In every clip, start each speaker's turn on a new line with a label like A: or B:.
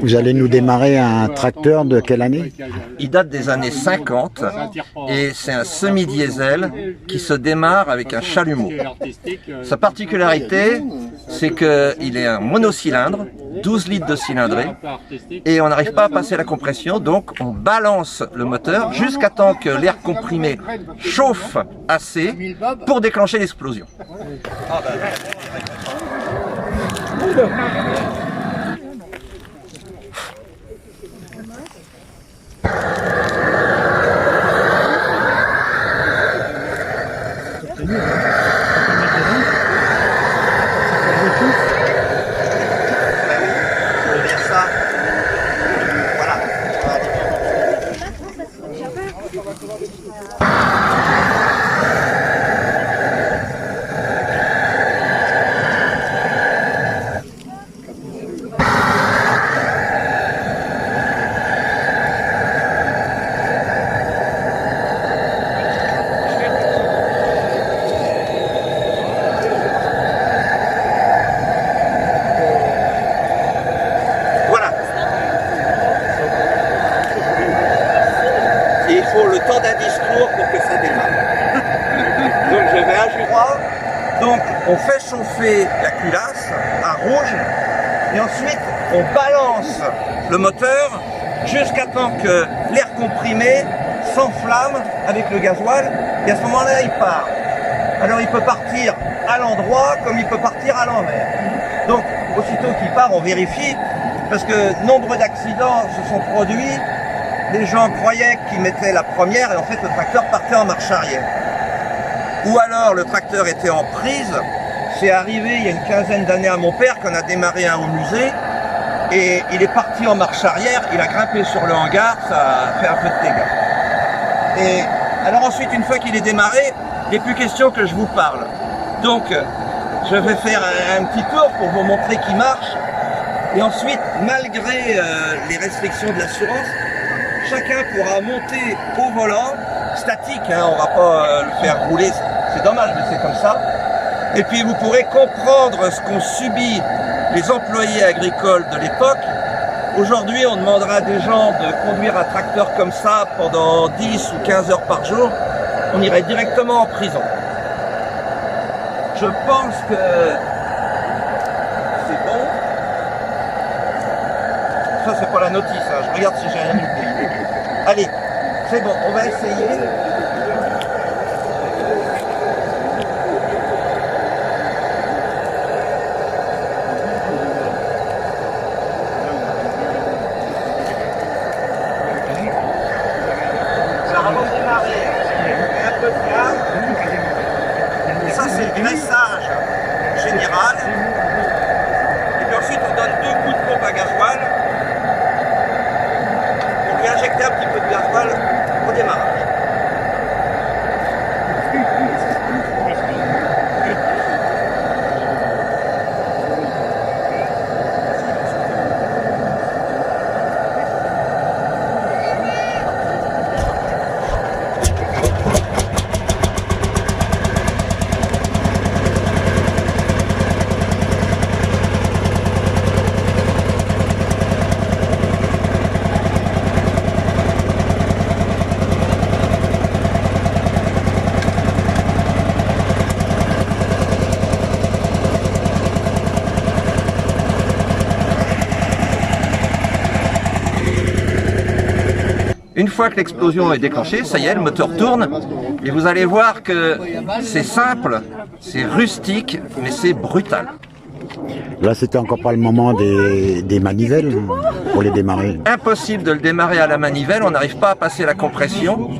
A: Vous allez nous démarrer un tracteur de quelle année?
B: Il date des années 50 et c'est un semi-diesel qui se démarre avec un chalumeau. Sa particularité, c'est qu'il est un monocylindre, 12 litres de cylindrée, et on n'arrive pas à passer la compression, donc on balance le moteur jusqu'à temps que l'air comprimé chauffe assez pour déclencher l'explosion. Il faut le temps d'un discours pour que ça démarre. Donc je vais à Jura. Donc on fait chauffer la culasse à rouge et ensuite on balance le moteur jusqu'à temps que l'air comprimé s'enflamme avec le gasoil et à ce moment-là il part. Alors il peut partir à l'endroit comme il peut partir à l'envers. Donc aussitôt qu'il part on vérifie parce que nombre d'accidents se sont produits. Les gens croyaient qu'ils mettaient la première et en fait le tracteur partait en marche arrière. Ou alors le tracteur était en prise. C'est arrivé il y a une quinzaine d'années à mon père qu'on a démarré un au musée et il est parti en marche arrière, il a grimpé sur le hangar, ça a fait un peu de dégâts. Et alors ensuite une fois qu'il est démarré, il n'est plus question que je vous parle. Donc je vais faire un petit tour pour vous montrer qu'il marche et ensuite malgré les restrictions de l'assurance, chacun pourra monter au volant, statique, hein, on va pas le faire rouler, c'est dommage mais c'est comme ça. Et puis vous pourrez comprendre ce qu'ont subi les employés agricoles de l'époque. Aujourd'hui on demandera à des gens de conduire un tracteur comme ça pendant 10 ou 15 heures par jour, on irait directement en prison. Je pense que c'est bon. Ça c'est pas la notice, hein. Je regarde si j'ai rien oublié. Allez, c'est bon, on va essayer. Alors avant de démarrer, on met un peu de gaz. Et ça c'est le graissage général. Et puis ensuite on donne 2 coups de pompe à gasoil. Injecter un petit peu de gasoil au démarrage. Une fois que l'explosion est déclenchée, ça y est, le moteur tourne et vous allez voir que c'est simple, c'est rustique, mais c'est brutal.
A: Là, c'était encore pas le moment des manivelles pour les démarrer.
B: Impossible de le démarrer à la manivelle, on n'arrive pas à passer la compression.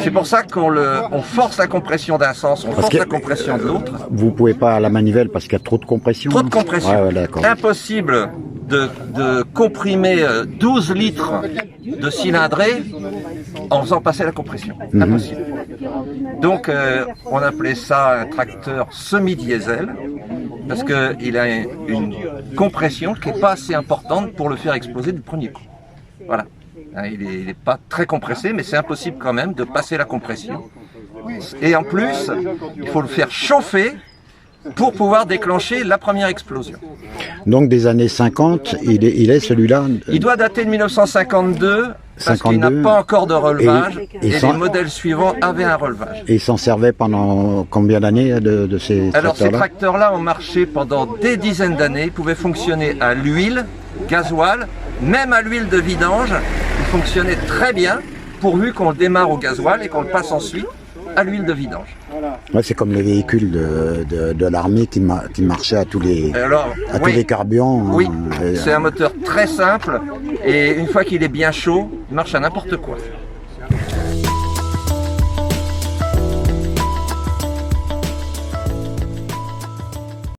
B: C'est pour ça qu'on force la compression d'un sens, on force la compression de l'autre.
A: Vous pouvez pas à la manivelle parce qu'il y a trop de compression.
B: Trop de compression.
A: Ouais,
B: impossible de comprimer 12 litres de cylindrée en faisant passer la compression. Impossible. Donc on appelait ça un tracteur semi-diesel parce qu'il a une compression qui n'est pas assez importante pour le faire exploser du premier coup. Voilà. Il n'est pas très compressé, mais c'est impossible quand même de passer la compression. Et en plus, il faut le faire chauffer pour pouvoir déclencher la première explosion.
A: Donc des années 50, il est celui-là.
B: Il doit dater de 1952 parce qu'il
A: 52,
B: n'a pas encore de relevage
A: et
B: et
A: sans-
B: les modèles suivants avaient un relevage.
A: Et il s'en servait pendant combien d'années de ces
B: Alors ces
A: tracteurs-là?
B: tracteurs-là ont marché pendant des dizaines d'années, ils pouvaient fonctionner à l'huile, gasoil, même à l'huile de vidange. Ils fonctionnaient très bien pourvu qu'on le démarre au gasoil et qu'on le passe ensuite à l'huile de vidange.
A: Ouais, c'est comme les véhicules de l'armée qui marchaient à tous les,
B: Alors,
A: tous les carburants.
B: oui,
A: Et,
B: c'est un moteur très simple et une fois qu'il est bien chaud, il marche à n'importe quoi.